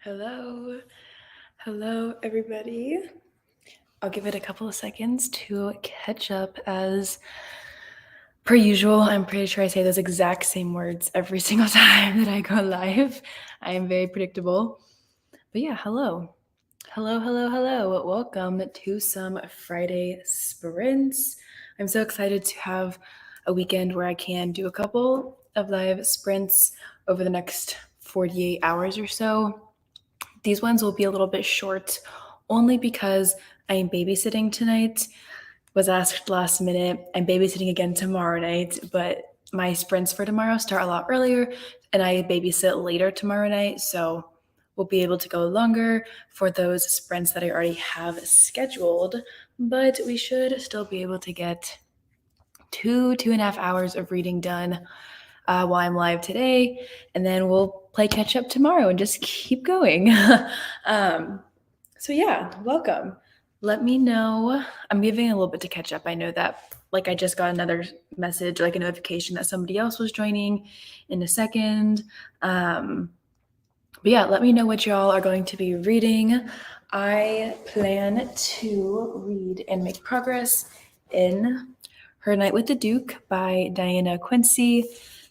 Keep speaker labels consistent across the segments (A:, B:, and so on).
A: Hello. Hello, everybody. I'll give it a couple of seconds to catch up as per usual. I'm pretty sure I say those exact same words every single time that I go live. I am very predictable. But yeah, hello. Hello. Welcome to some Friday sprints. I'm so excited to have a weekend where I can do a couple of live sprints over the next 48 hours or so. These ones will be a little bit short only because I am babysitting tonight. Was asked last minute. I'm babysitting again tomorrow night, but my sprints for tomorrow start a lot earlier and I babysit later tomorrow night, so we'll be able to go longer for those sprints that I already have scheduled, but we should still be able to get 2.5 hours of reading done while I'm live today, and then we'll play catch up tomorrow and just keep going. So yeah, welcome. Let me know. I'm giving a little bit to catch up. I know that I just got another message, a notification that somebody else was joining in a second. But yeah, let me know what y'all are going to be reading. I plan to read and make progress in Her Night with the Duke by Diana Quincy.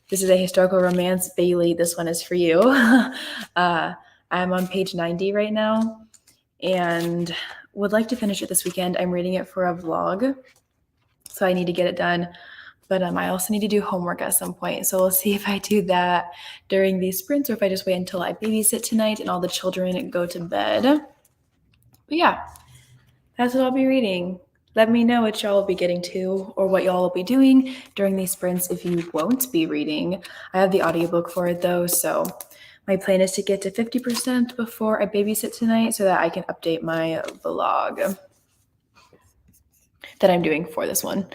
A: This is a historical romance. Bailey, this one is for you. I'm on page 90 right now and would like to finish it this weekend. I'm reading it for a vlog, so I need to get it done. But I also need to do homework at some point. So we'll see if I do that during these sprints or if I just wait until I babysit tonight and all the children go to bed. But yeah, that's what I'll be reading. Let me know what y'all will be getting to or what y'all will be doing during these sprints if you won't be reading. I have the audiobook for it though, so my plan is to get to 50% before I babysit tonight so that I can update my vlog that I'm doing for this one.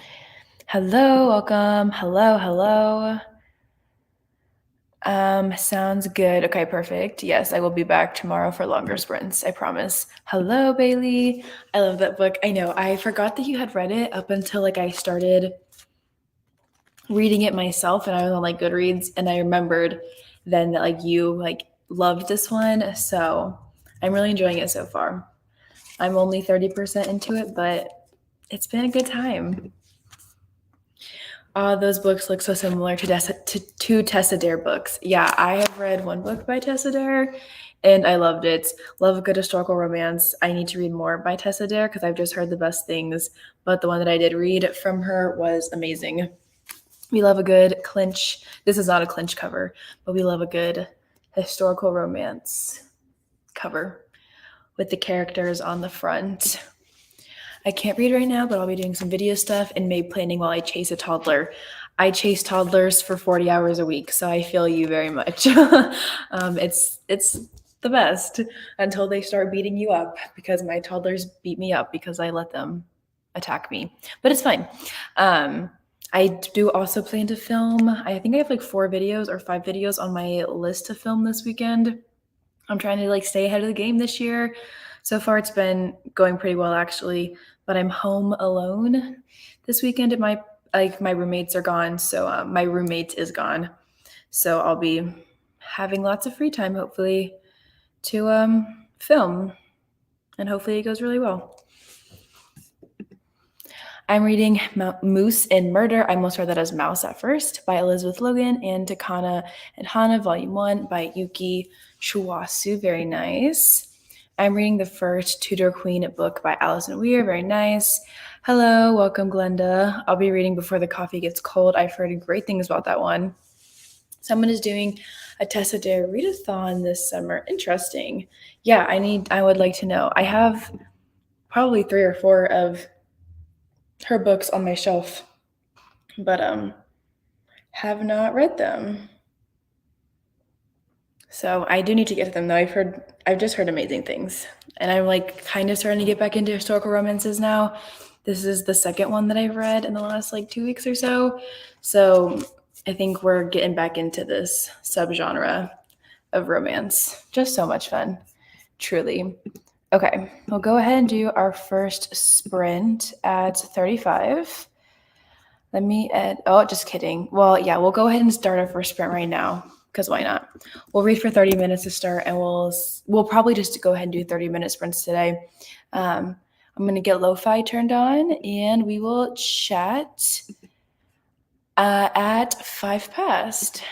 A: Hello, welcome. Hello. Sounds good. Okay, perfect. Yes, I will be back tomorrow for longer sprints. I promise. Hello, Bailey. I love that book. I know. I forgot that you had read it up until I started reading it myself, and I was on Goodreads, and I remembered then that you loved this one. So I'm really enjoying it so far. I'm only 30% into it, but it's been a good time. Those books look so similar to Tessa Dare books. Yeah, I have read one book by Tessa Dare, and I loved it. Love a good historical romance. I need to read more by Tessa Dare because I've just heard the best things, but the one that I did read from her was amazing. We love a good clinch. This is not a clinch cover, but we love a good historical romance cover with the characters on the front. I can't read right now, but I'll be doing some video stuff and maybe planning while I chase a toddler. I chase toddlers for 40 hours a week, so I feel you very much. It's the best until they start beating you up, because my toddlers beat me up because I let them attack me. But it's fine. I do also plan to film. I think I have 4 videos or 5 videos on my list to film this weekend. I'm trying to stay ahead of the game this year. So far, it's been going pretty well, actually. But I'm home alone this weekend. My roommates are gone, so my roommate is gone. So I'll be having lots of free time, hopefully, to film, and hopefully it goes really well. I'm reading Moose and Murder. I almost read that as Mouse at first, by Elizabeth Logan, and Takana and Hana, Volume 1 by Yuki Shuwasu. Very nice. I'm reading the first Tudor Queen book by Alison Weir. Very nice. Hello, welcome, Glenda. I'll be reading Before the Coffee Gets Cold. I've heard great things about that one. Someone is doing a Tessa Dare readathon this summer. Interesting. Yeah, I would like to know. I have probably 3 or 4 of her books on my shelf, but have not read them. So I do need to get to them, though. I've just heard amazing things, and I'm kind of starting to get back into historical romances now. This is the second one that I've read in the last 2 weeks or so. So I think we're getting back into this subgenre of romance. Just so much fun, truly. Okay, we'll go ahead and do our first sprint at 35. Let me just kidding. Well, yeah, we'll go ahead and start our first sprint right now. because why not? We'll read for 30 minutes to start, and we'll probably just go ahead and do 30-minute sprints today. I'm going to get lo-fi turned on, and we will chat at 5 past.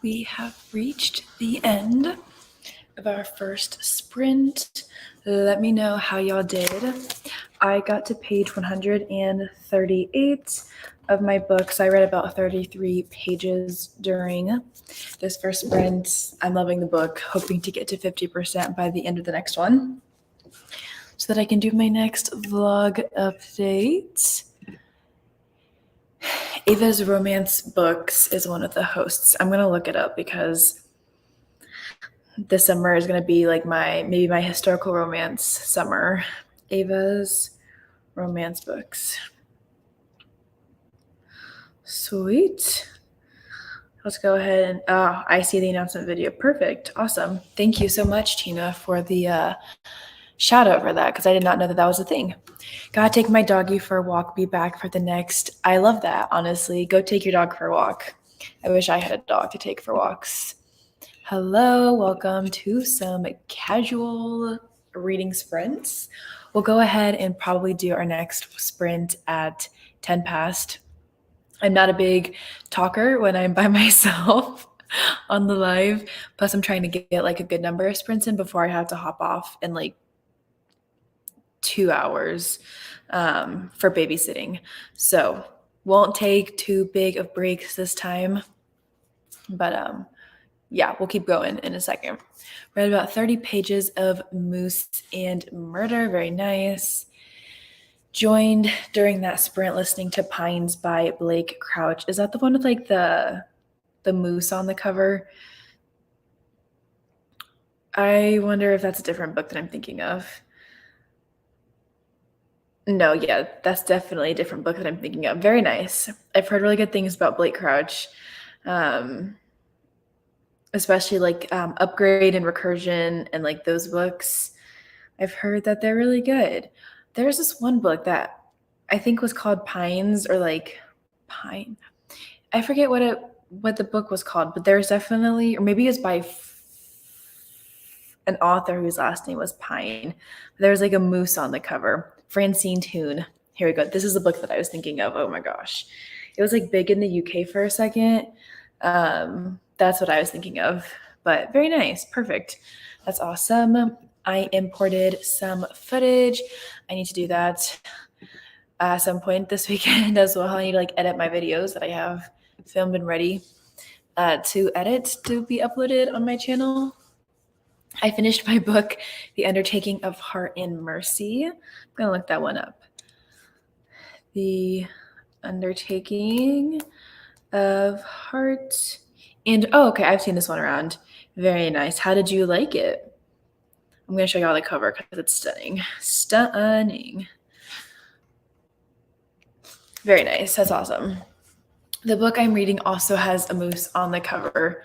A: we have reached the end of our first sprint. Let me know how y'all did. I got to page 138 of my book, so I read about 33 pages during this first sprint. I'm loving the book, hoping to get to 50% by the end of the next one so that I can do my next vlog update. Ava's Romance Books is one of the hosts. I'm going to look it up because this summer is going to be like maybe my historical romance summer. Ava's Romance Books. Sweet. Let's go ahead and I see the announcement video. Perfect. Awesome. Thank you so much, Tina, for the shout out for that because I did not know that was a thing. Gotta take my doggy for a walk, be back for the next. I love that, honestly. Go take your dog for a walk. I wish I had a dog to take for walks. Hello, welcome to some casual reading sprints. We'll go ahead and probably do our next sprint at 10 past. I'm not a big talker when I'm by myself on the live. Plus, I'm trying to get like a good number of sprints in before I have to hop off in like 2 hours for babysitting. So won't take too big of breaks this time. But yeah, we'll keep going in a second. Read about 30 pages of Moose and Murder. Very nice. Joined during that sprint listening to Pines by Blake Crouch. Is that the one with like the moose on the cover? I wonder if that's a different book that I'm thinking of. No, yeah, that's definitely a different book that I'm thinking of. Very nice. I've heard really good things about Blake Crouch, especially like Upgrade and Recursion and like those books. I've heard that they're really good. There's this one book that I think was called Pines or like Pine. I forget what the book was called, but there's definitely, or maybe it's by an author whose last name was Pine. There's like a moose on the cover. Francine Toon. Here we go. This is the book that I was thinking of. Oh my gosh. It was like big in the UK for a second. That's what I was thinking of. But very nice. Perfect. That's awesome. I imported some footage. I need to do that at some point this weekend as well. I need to like edit my videos that I have filmed and ready to edit to be uploaded on my channel. I finished my book, The Undertaking of Heart and Mercy. I'm going to look that one up. The Undertaking of Heart and, oh, okay, I've seen this one around. Very nice. How did you like it? I'm going to show you all the cover because it's stunning. Stunning. Very nice. That's awesome. The book I'm reading also has a moose on the cover.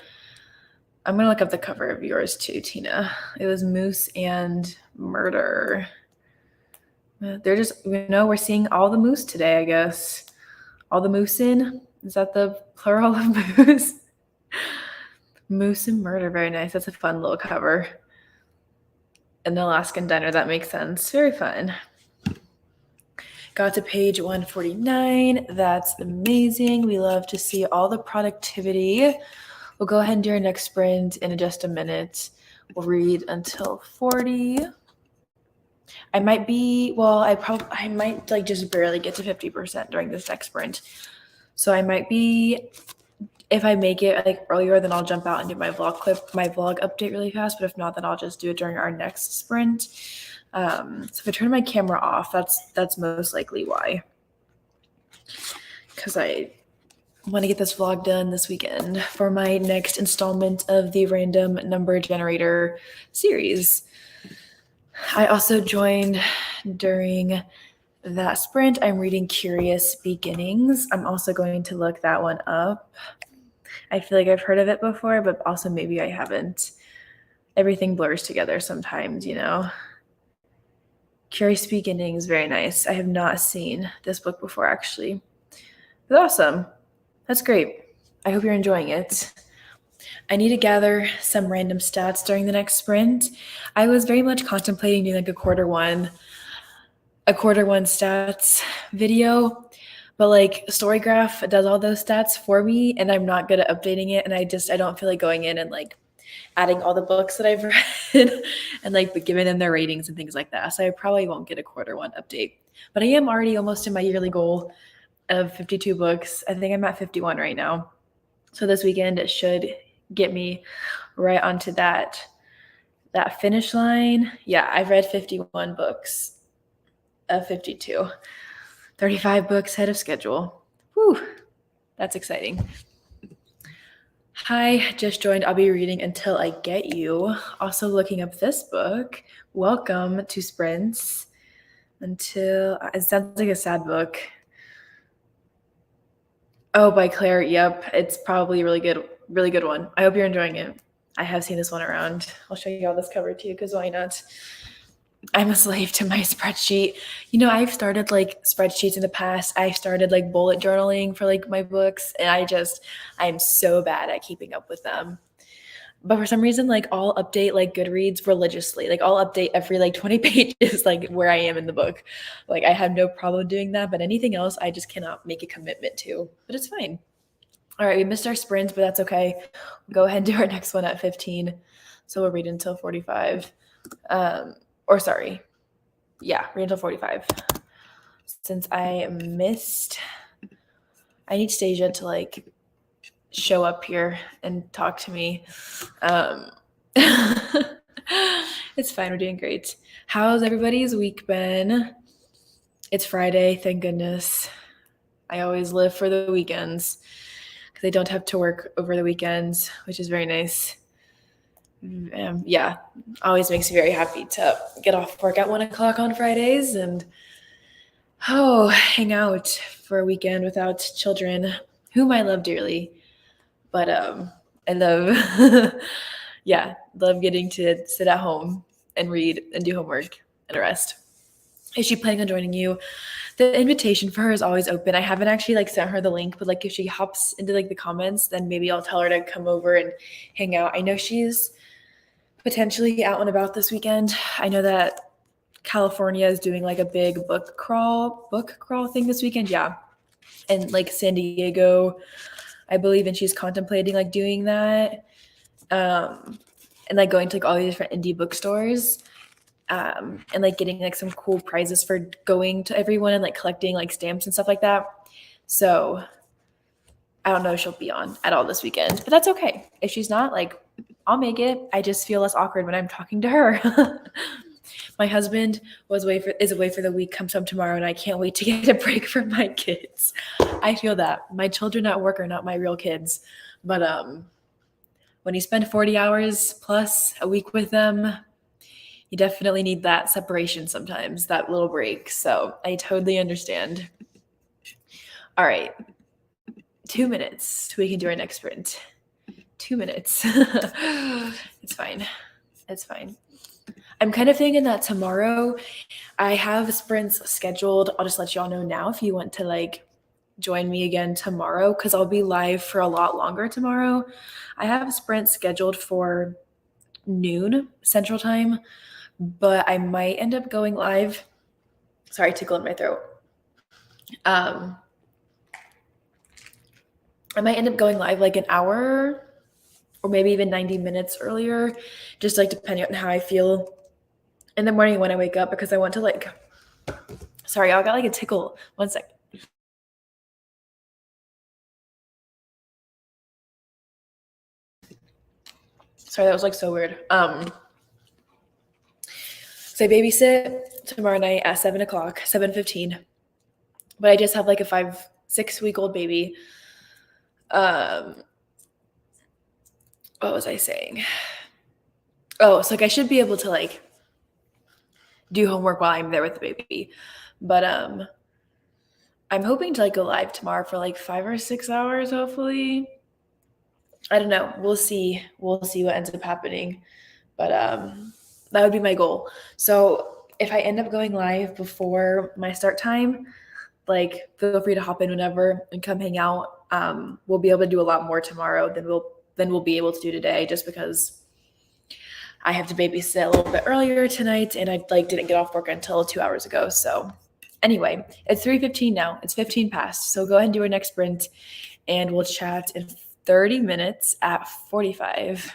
A: I'm going to look up the cover of yours too, Tina. It was Moose and Murder. They're just, we're seeing all the moose today, I guess. All the moose in? Is that the plural of moose? Moose and Murder. Very nice. That's a fun little cover. An Alaskan diner. That makes sense. Very fun. Got to page 149. That's amazing. We love to see all the productivity. We'll go ahead and do our next sprint in just a minute. We'll read until 40. I might like just barely get to 50% during this next sprint. So I might be, if I make it like earlier, then I'll jump out and do my vlog update really fast. But if not, then I'll just do it during our next sprint. So if I turn my camera off, that's most likely why. Because I want to get this vlog done this weekend for my next installment of the random number generator series. I also joined during that sprint. I'm reading Curious Beginnings. I'm also going to look that one up. I feel like I've heard of it before, but also maybe I haven't. Everything blurs together sometimes, you know. Curious Beginnings, very nice. I have not seen this book before, actually. It's awesome. That's great. I hope you're enjoying it. I need to gather some random stats during the next sprint. I was very much contemplating doing like a quarter one stats video, But like Storygraph does all those stats for me, and I'm not good at updating it. And I don't feel like going in and like adding all the books that I've read and like giving them their ratings and things like that. So I probably won't get a quarter one update. But I am already almost in my yearly goal of 52 books. I think I'm at 51 right now. So this weekend it should get me right onto that finish line. Yeah, I've read 51 books of 52. 35 books ahead of schedule. Whew, that's exciting. Hi, just joined. I'll be reading Until I Get You. Also looking up this book. Welcome to Sprints. It sounds like a sad book. Oh, by Claire. Yep, it's probably a really good one. I hope you're enjoying it. I have seen this one around. I'll show you all this cover too, because why not? I'm a slave to my spreadsheet. I've started like spreadsheets in the past. I started like bullet journaling for like my books, and I'm so bad at keeping up with them. But for some reason, like I'll update like Goodreads religiously. Like I'll update every like 20 pages, like where I am in the book. Like I have no problem doing that, but anything else, I just cannot make a commitment to. But it's fine. All right, we missed our sprints, but that's okay. We'll go ahead and do our next one at 15. So we'll read until 45. Read until 45. Since I need Stasia to like show up here and talk to me. It's fine. We're doing great. How's everybody's week been? It's Friday. Thank goodness. I always live for the weekends because I don't have to work over the weekends, which is very nice. Always makes me very happy to get off work at 1 o'clock on Fridays and hang out for a weekend without children, whom I love dearly. But I love, love getting to sit at home and read and do homework and rest. Is she planning on joining you? The invitation for her is always open. I haven't actually like sent her the link, but like if she hops into like the comments, then maybe I'll tell her to come over and hang out. I know she's potentially out and about this weekend. I know that California is doing like a big book crawl thing this weekend. Yeah. And like San Diego, I believe, and she's contemplating like doing that. And like going to like all these different indie bookstores. And like getting like some cool prizes for going to everyone and like collecting like stamps and stuff like that. So I don't know if she'll be on at all this weekend, but that's okay. If she's not, like, I'll make it. I just feel less awkward when I'm talking to her. My husband is away for the week, comes home tomorrow, and I can't wait to get a break from my kids. I feel that. My children at work are not my real kids, but when you spend 40 hours plus a week with them, you definitely need that separation sometimes, that little break. So I totally understand. All right. 2 minutes so we can do our next sprint. 2 minutes. It's fine. It's fine. I'm kind of thinking that tomorrow I have sprints scheduled. I'll just let y'all know now if you want to like join me again tomorrow, because I'll be live for a lot longer tomorrow. I have a sprint scheduled for noon Central Time, but I might end up going live. Sorry, tickle in my throat. I might end up going live like an hour or maybe even 90 minutes earlier, just like depending on how I feel in the morning when I wake up, because I want to like, sorry, I got like a tickle. 1 sec. Sorry, that was like so weird. So I babysit tomorrow night at 7 o'clock, 7:15. But I just have like a 5-6 week old baby. What was I saying? Oh, it's like I should be able to like do homework while I'm there with the baby. But I'm hoping to like go live tomorrow for like 5 or 6 hours, hopefully. I don't know. We'll see. We'll see what ends up happening. But that would be my goal. So if I end up going live before my start time, like feel free to hop in whenever and come hang out. We'll be able to do a lot more tomorrow than we'll be able to do today, just because I have to babysit a little bit earlier tonight and I like didn't get off work until 2 hours ago. So Anyway, it's 3:15 now. It's 15 past. So go ahead and do our next sprint and we'll chat in 30 minutes at 45.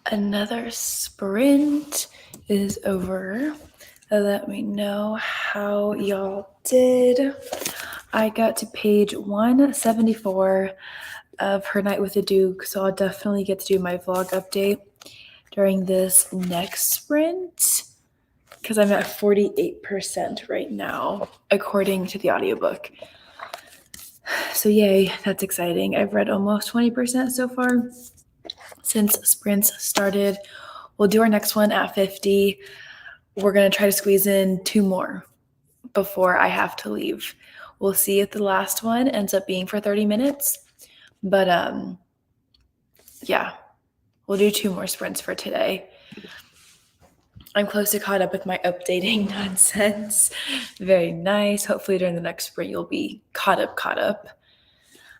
A: Another sprint is over. Let me know how y'all did. I got to page 174 of Her Night with the Duke, so I'll definitely get to do my vlog update during this next sprint because I'm at 48% right now, according to the audiobook. So yay, that's exciting. I've read almost 20% so far since sprints started. We'll do our next one at 50. We're going to try to squeeze in 2 more before I have to leave. We'll see if the last one ends up being for 30 minutes. But yeah, we'll do 2 more sprints for today. I'm close to caught up with my updating nonsense. Very nice. Hopefully during the next sprint you'll be caught up.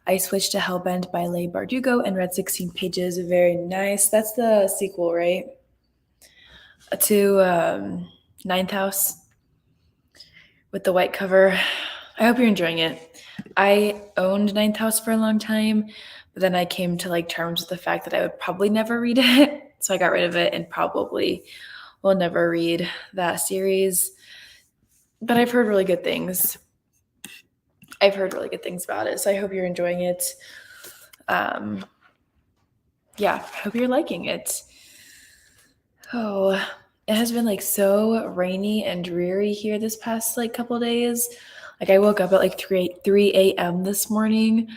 A: I switched to Hellbent by Leigh Bardugo and read 16 pages. Very nice. That's the sequel, right? To Ninth House with the white cover. I hope you're enjoying it. I owned Ninth House for a long time, but then I came to like terms with the fact that I would probably never read it. So I got rid of it and probably will never read that series. But I've heard really good things. About it. So I hope you're enjoying it. Yeah, I hope you're liking it. Oh, it has been like so rainy and dreary here this past like couple days. Like I woke up at like 3 a.m. this morning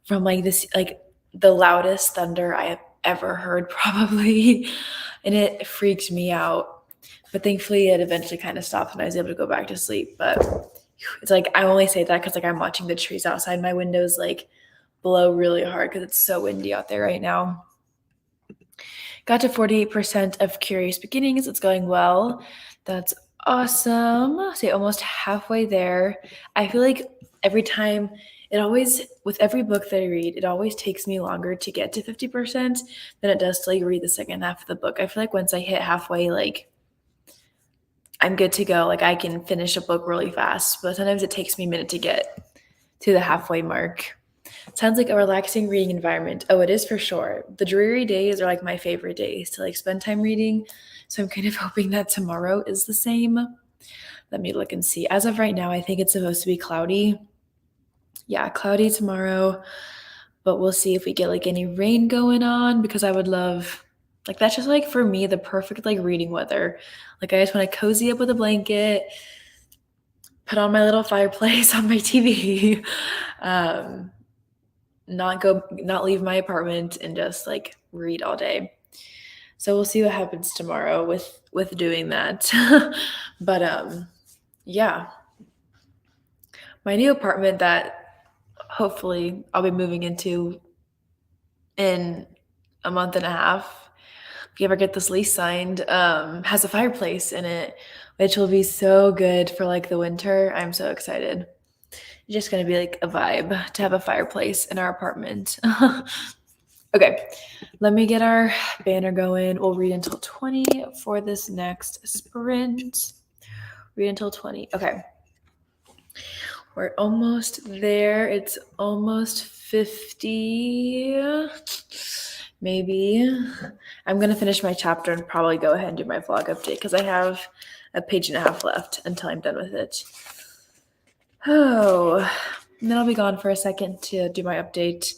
A: from like this like the loudest thunder I have ever heard probably, and it freaked me out. But thankfully it eventually kind of stopped and I was able to go back to sleep. But it's like I only say that because like I'm watching the trees outside my windows like blow really hard because it's so windy out there right now. Got to 48% of Curious Beginnings. It's going well. That's awesome. So almost halfway there. I feel like every time with every book that I read, it always takes me longer to get to 50% than it does to like read the second half of the book. I feel like once I hit halfway, like I'm good to go. Like I can finish a book really fast, but sometimes it takes me a minute to get to the halfway mark. Sounds like a relaxing reading environment. Oh, it is for sure. The dreary days are like my favorite days to like spend time reading. So I'm kind of hoping that tomorrow is the same. Let me look and see. As of right now, I think it's supposed to be cloudy. Yeah, cloudy tomorrow. But we'll see if we get like any rain going on because I would love, like that's just like for me the perfect like reading weather. Like I just want to cozy up with a blanket, put on my little fireplace on my TV. Not leave my apartment and just like read all day. So we'll see what happens tomorrow with doing that. But yeah. My new apartment that hopefully I'll be moving into in a month and a half, if you ever get this lease signed, has a fireplace in it, which will be so good for like the winter. I'm so excited. It's just gonna be like a vibe to have a fireplace in our apartment. Okay, let me get our banner going. We'll read until 20 for this next sprint. Read until 20. Okay. We're almost there. It's almost 50. Maybe. I'm going to finish my chapter and probably go ahead and do my vlog update because I have a page and a half left until I'm done with it. Oh, and then I'll be gone for a second to do my update.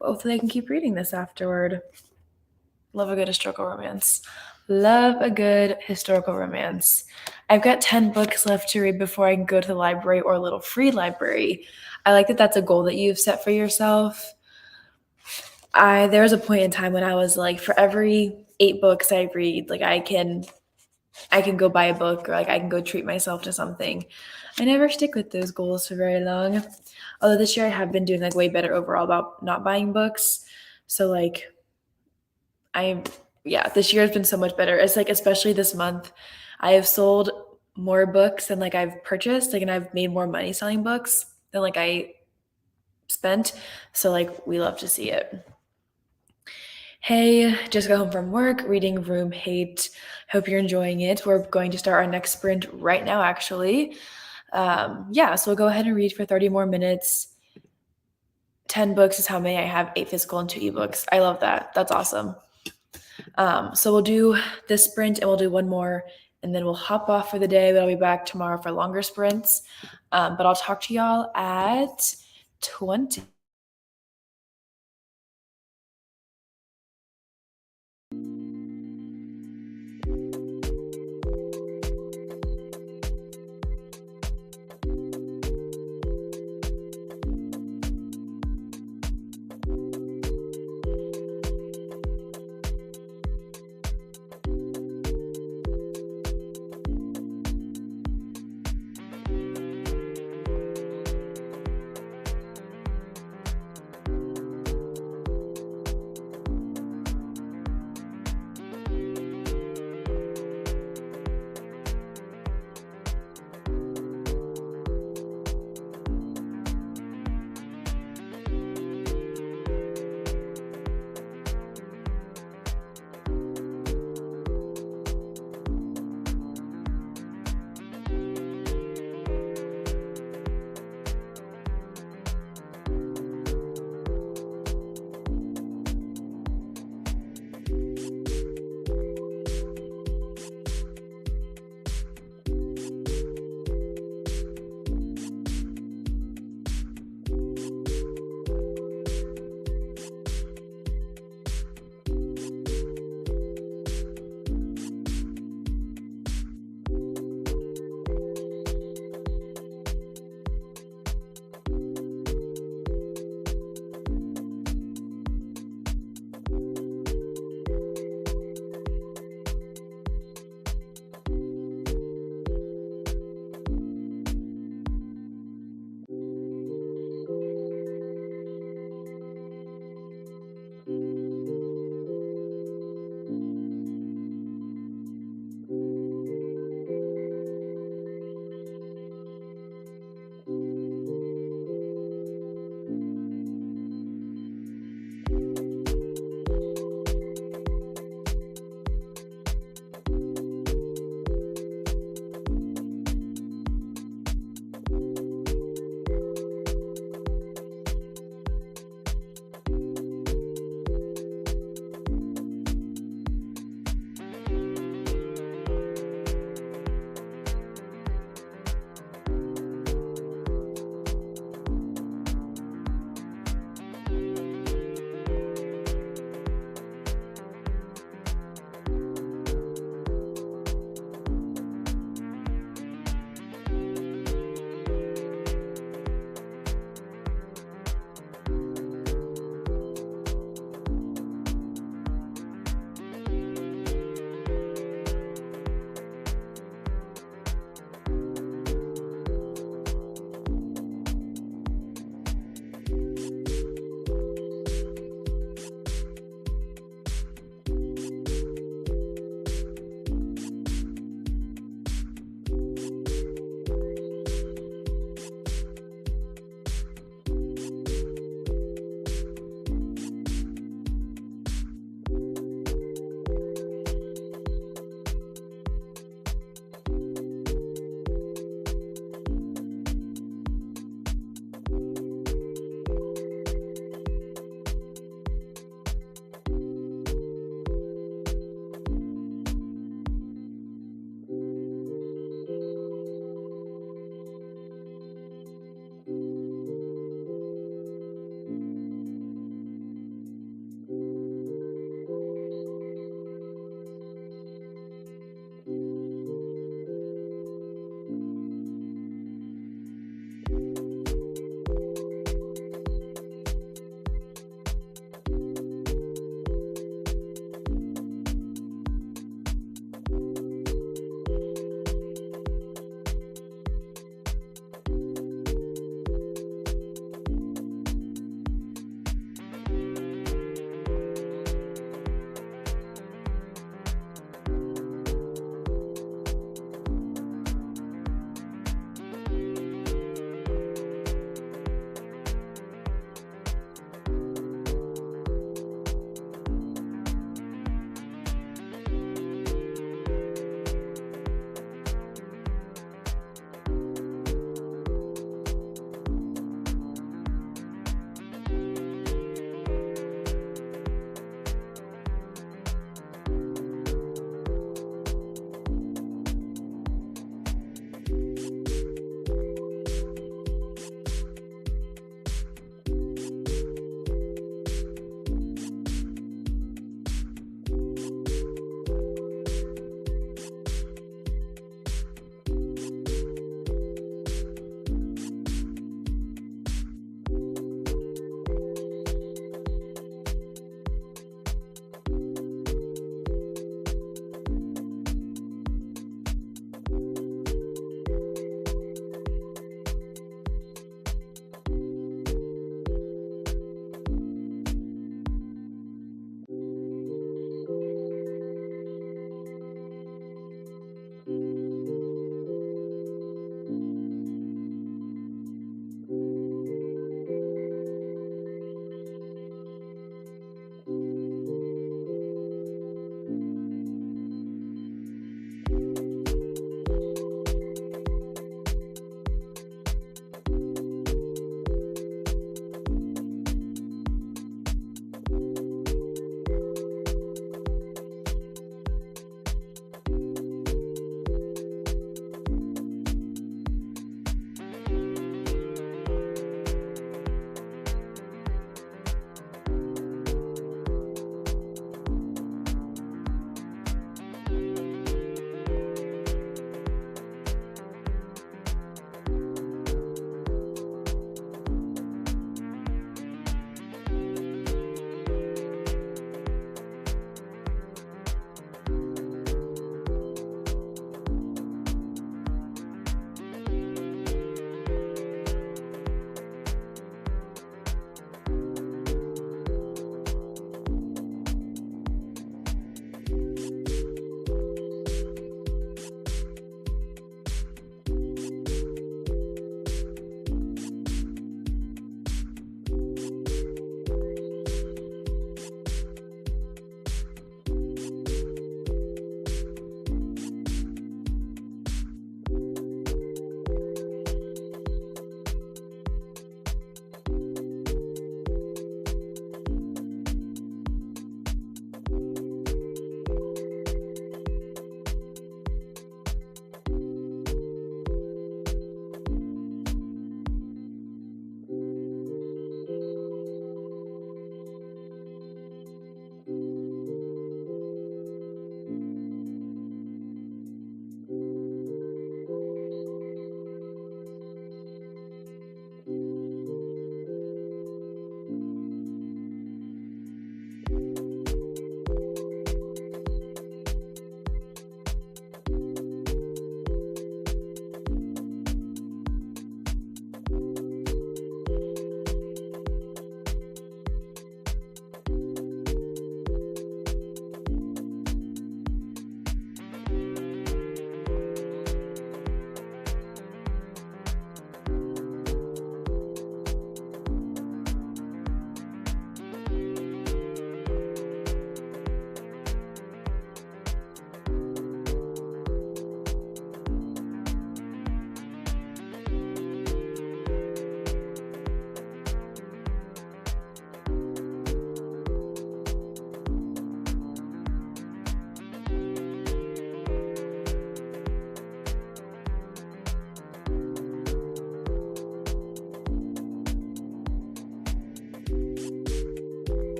A: Hopefully I can keep reading this afterward. Love a good historical romance. I've got 10 books left to read before I can go to the library or a little free library. I like that that's a goal that you've set for yourself. There was a point in time when I was like, for every 8 books I read, like I can go buy a book or like I can go treat myself to something. I never stick with those goals for very long. Although this year I have been doing like way better overall about not buying books. So like this year has been so much better. It's like, especially this month, I have sold more books than like I've purchased, like, and I've made more money selling books than like I spent. So like, we love to see it. Hey, just got home from work, reading Room Hate. Hope you're enjoying it. We're going to start our next sprint right now, actually. So we'll go ahead and read for 30 more minutes. 10 books is how many I have, 8 physical and 2 ebooks. I love that. That's awesome. So we'll do this sprint and we'll do one more, and then we'll hop off for the day, but I'll be back tomorrow for longer sprints. But I'll talk to y'all at 20.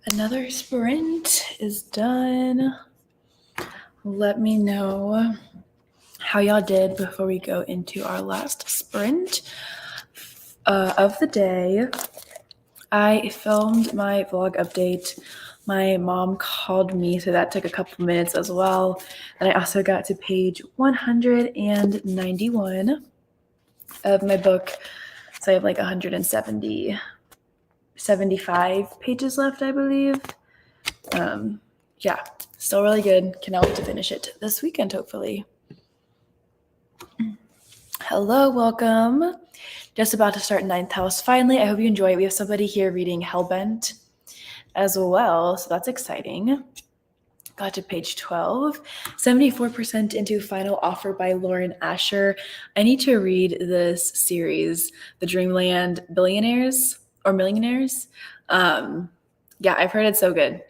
A: Another sprint is done. Let me know how y'all did before we go into our last sprint of the day. I filmed my vlog update. My mom called me, so that took a couple minutes as well. And I also got to page 191 of my book. So I have like 75 pages left, I believe. Yeah, still really good. Cannot wait to finish it this weekend, hopefully. Hello, welcome. Just about to start Ninth House. Finally, I hope you enjoy it. We have somebody here reading Hellbent as well, so that's exciting. Got to page 12. 74% into Final Offer by Lauren Asher. I need to read this series, The Dreamland Billionaires or Millionaires. Yeah, I've heard it's so good.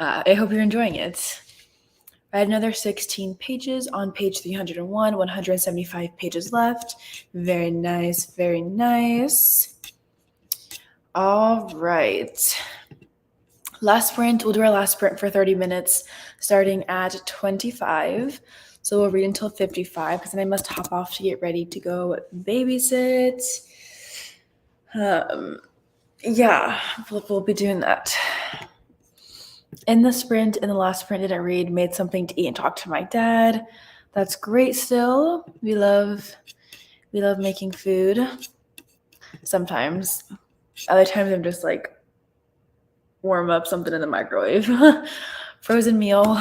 A: I hope you're enjoying it. I had another 16 pages on page 301, 175 pages left. Very nice, very nice. All right. Last sprint, we'll do our last sprint for 30 minutes, starting at 25. So we'll read until 55, because then I must hop off to get ready to go babysit. Yeah, we'll be doing that. In the sprint, in the last sprint, did I read Made Something to Eat and Talk to My Dad? That's great still. We love making food. Sometimes. Other times I'm just like, warm up something in the microwave. Frozen meal.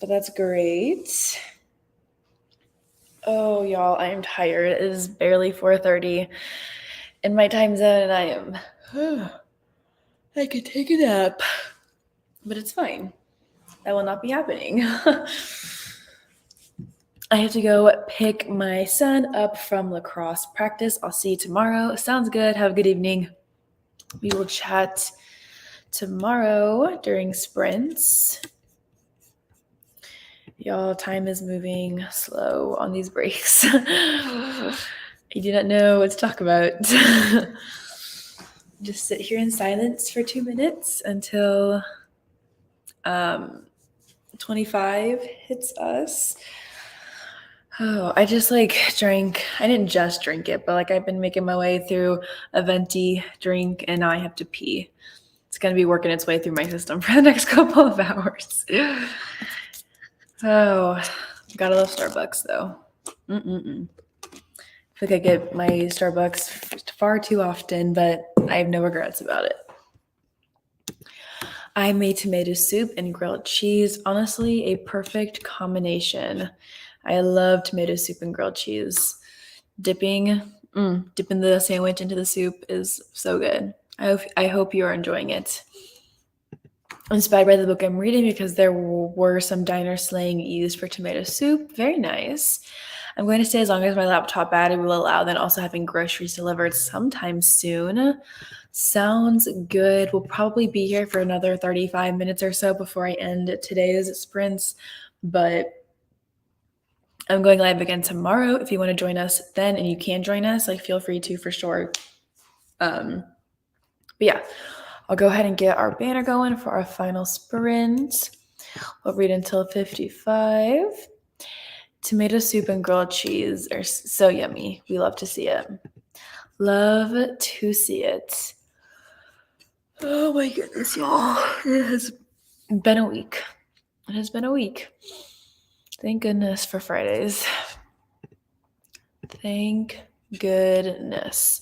A: But that's great. Oh, y'all, I am tired. It is barely 4:30 in my time zone, and I am... I could take a nap. But it's fine. That will not be happening. I have to go pick my son up from lacrosse practice. I'll see you tomorrow. Sounds good. Have a good evening. We will chat tomorrow during sprints. Y'all, time is moving slow on these breaks. I do not know what to talk about. Just sit here in silence for 2 minutes until 25 hits us. Oh, I just drank. I didn't just drink it, but I've been making my way through a venti drink, and now I have to pee. It's going to be working its way through my system for the next couple of hours. Oh, gotta love Starbucks though. I feel like I get my Starbucks far too often, but I have no regrets about it. I made tomato soup and grilled cheese. Honestly, a perfect combination. I love tomato soup and grilled cheese. Dipping the sandwich into the soup is so good. I hope you are enjoying it. Inspired by the book I'm reading, because there were some diner slang used for tomato soup. Very nice. I'm going to stay as long as my laptop battery will allow, then also having groceries delivered sometime soon. Sounds good. We'll probably be here for another 35 minutes or so before I end today's sprints, but I'm going live again tomorrow. If you want to join us then, and you can join us, feel free to for sure. But yeah, I'll go ahead and get our banner going for our final sprint. We'll read until 55. Tomato soup and grilled cheese are so yummy. We love to see it. Love to see it. Oh my goodness, y'all. It has been a week. It has been a week. Thank goodness for Fridays. Thank goodness.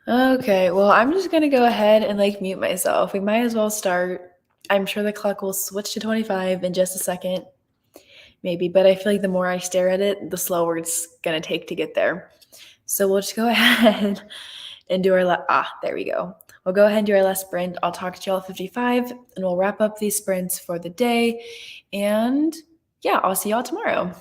A: Okay, well, I'm just going to go ahead and mute myself. We might as well start. I'm sure the clock will switch to 25 in just a second. Maybe, but I feel like the more I stare at it, the slower it's going to take to get there. So we'll just go ahead and do our there we go. We'll go ahead and do our last sprint. I'll talk to y'all at 55, and we'll wrap up these sprints for the day. And yeah, I'll see y'all tomorrow.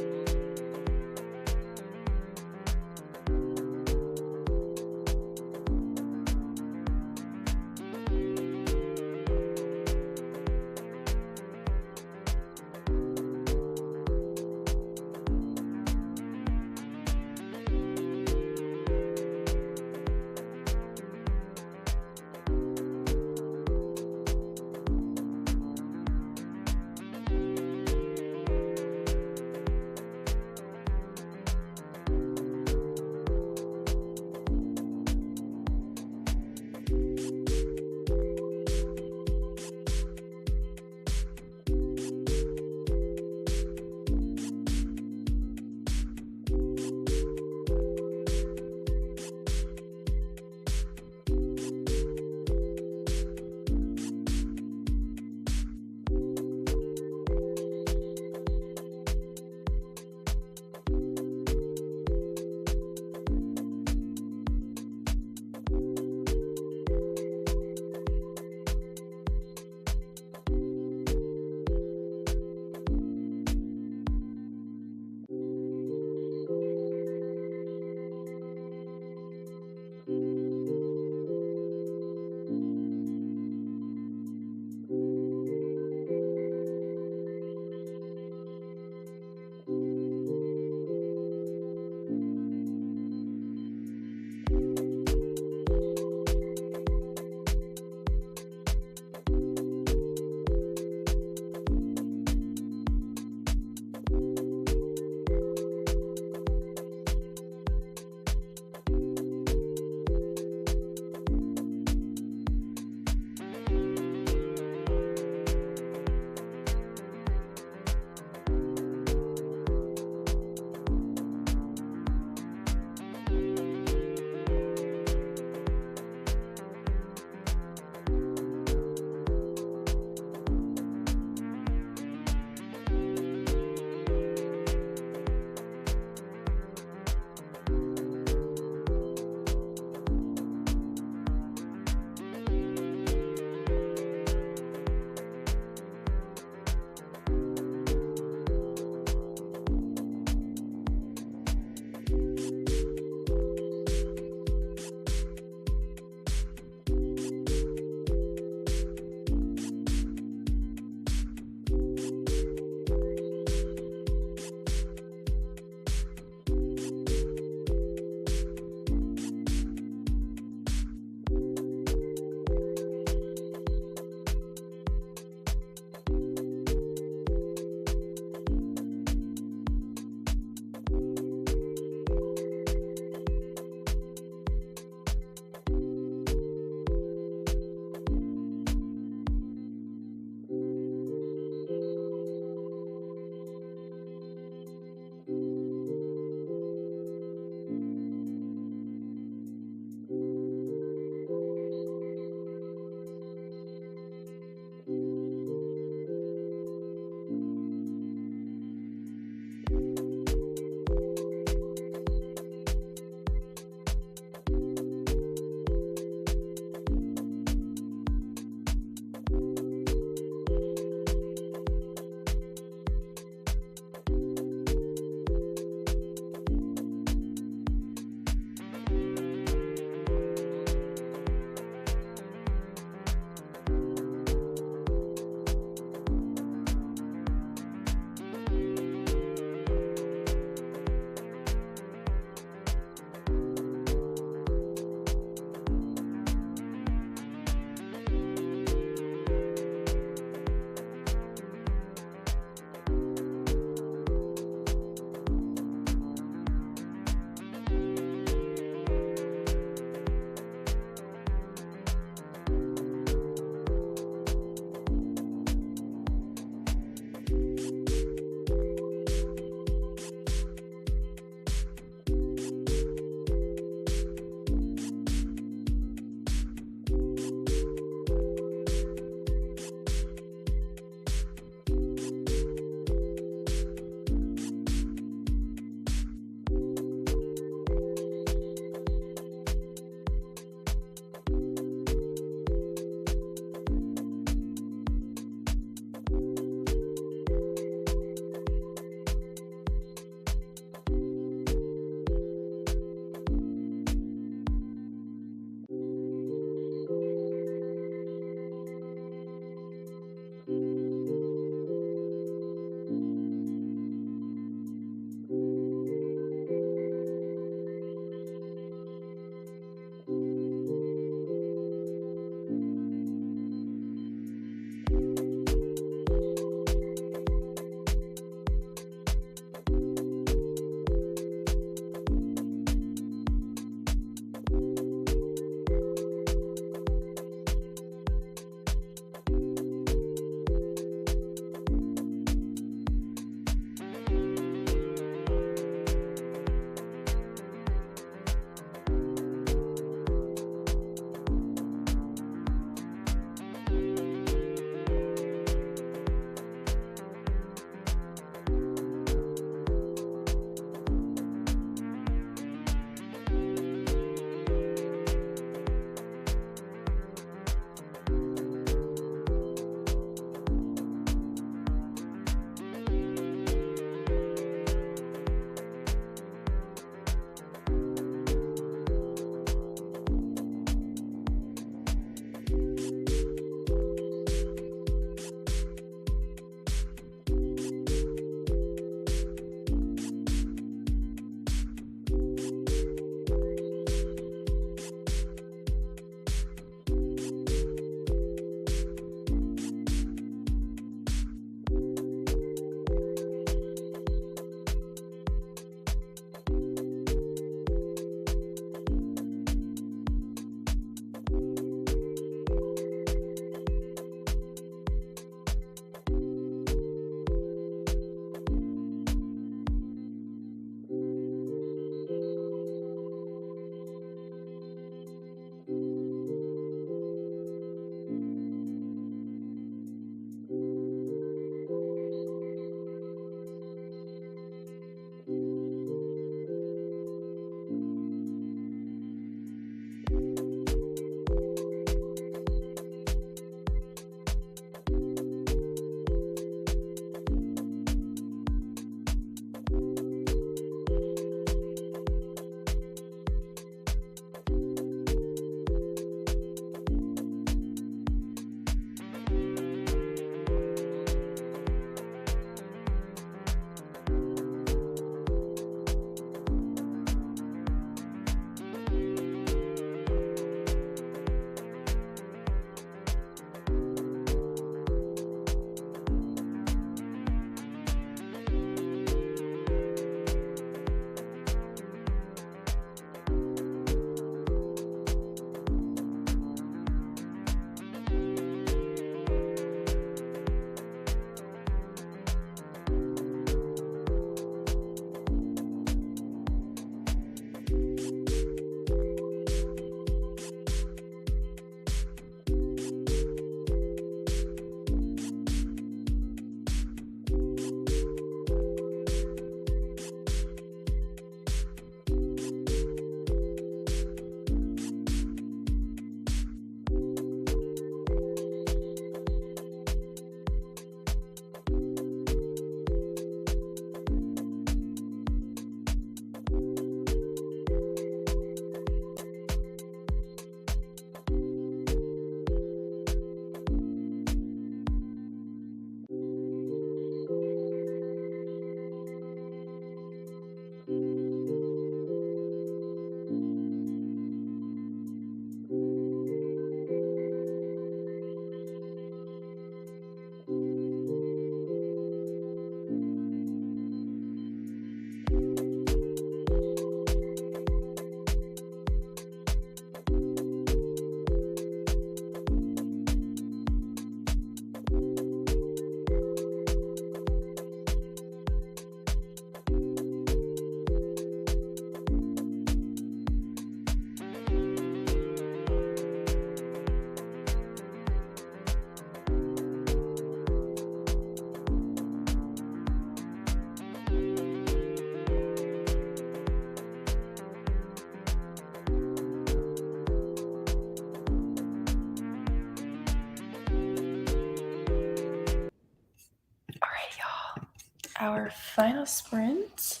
A: our final sprint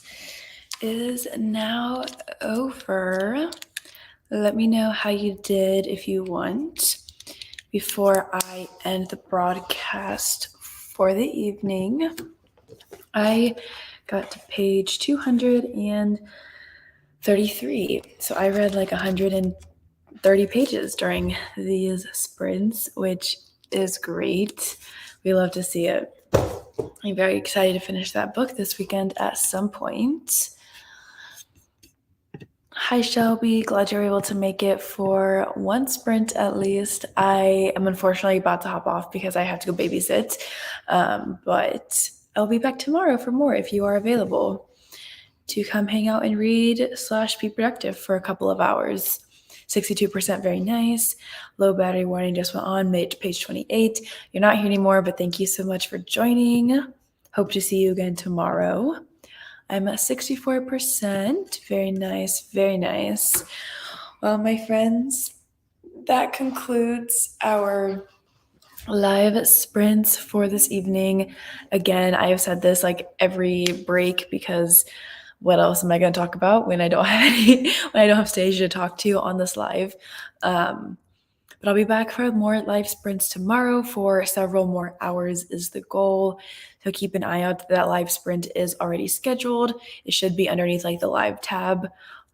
A: is now over. Let me know how you did if you want before I end the broadcast for the evening. I got to page 233. So I read like 130 pages during these sprints, which is great. We love to see it. I'm very excited to finish that book this weekend at some point. Hi, Shelby. Glad you're able to make it for one sprint at least. I am unfortunately about to hop off because I have to go babysit, but I'll be back tomorrow for more if you are available to come hang out and read / be productive for a couple of hours. 62% very nice. Low battery warning just went on, made it to page 28. You're not here anymore, but thank you so much for joining. Hope to see you again tomorrow. I'm at 64%. Very nice, very nice. Well, my friends, that concludes our live sprints for this evening. Again, I have said this like every break because what else am I going to talk about when I don't have stage to talk to on this live? But I'll be back for more live sprints tomorrow for several more hours is the goal. So keep an eye out. That live sprint is already scheduled. It should be underneath like the live tab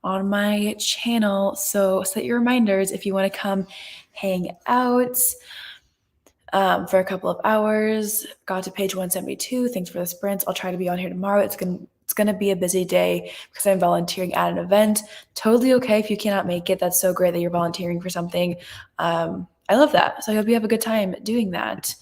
A: on my channel. So set your reminders if you want to come hang out for a couple of hours. Got to page 172. Thanks for the sprints. I'll try to be on here tomorrow. It's going to be a busy day because I'm volunteering at an event. Totally okay if you cannot make it. That's so great that you're volunteering for something. I love that. So I hope you have a good time doing that.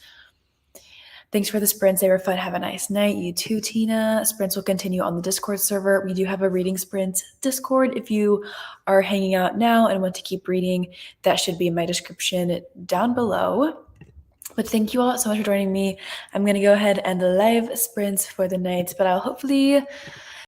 A: Thanks for the sprints. They were fun. Have a nice night. You too, Tina. Sprints will continue on the Discord server. We do have a reading sprints Discord. If you are hanging out now and want to keep reading, that should be in my description down below. But thank you all so much for joining me. I'm going to go ahead and end the live sprints for the night, but I'll hopefully